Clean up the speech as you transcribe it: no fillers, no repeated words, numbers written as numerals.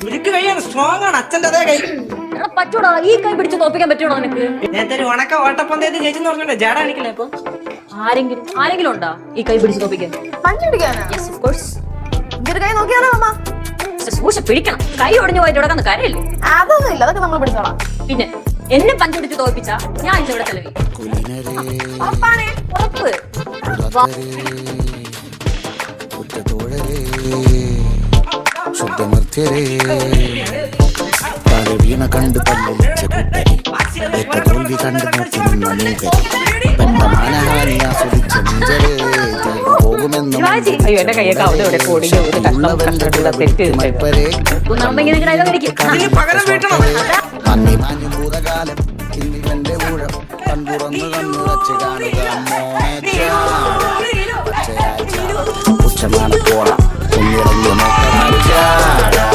ഉരുക്ക് കൈയാണ്, സ്ട്രോങ് ആണ്. അച്ഛൻ്റെ അതേ കൈ. പറ്റൂടാ, ഈ കൈ പിടിച്ച് തോപ്പിക്കാൻ പറ്റൂടാ നിനക്ക്? നേരത്തെ ഒരു ഉണക്ക ഓട്ടപ്പന്തയത്തിൽ ജയിച്ചെന്ന് പറഞ്ഞോണ്ടേ ജാട കാണിക്കില്ല. ഇപ്പൊ ആരെങ്കിലും ഉണ്ടോ ഈ കൈ പിടിച്ച് തോപ്പിക്കാൻ? Yes of course. കൈ നോക്കിയാലോ അമ്മ? സൂക്ഷിച്ച് പിടിക്കണം. കൈ ഒടിഞ്ഞു പോയിട്ട് ഇവിടെ കരയില്ലേ? അതൊന്നും ഇല്ല, അതൊക്കെ നമ്മൾ പിടിച്ചോളാം. പിന്നെ എന്നെ പഞ്ച് പിടിച്ച് തോപ്പിച്ച ഞാൻ ഇവിടെ ചെലവി. ഉറപ്പ്. വീണ കണ്ട് പല്ലിച്ച കുട്ടരി തോൽവി കണ്ട് നോക്കി നിന്ന മൂകരി പെട്ടമാനഹാനി ആസ്വദിച്ച നെഞ്ചര് പോകുമെന്നും മന്നി മാഞ്ഞു ഭൂതകാലം ഇന്നിവന്റെ ഊഴം കൺപുറന്നു കണ്ണു വച്ച് കാണുക ഉച്ചമാണ് പോള കുഞ്ഞിറങ്ങി നോക്കാൻ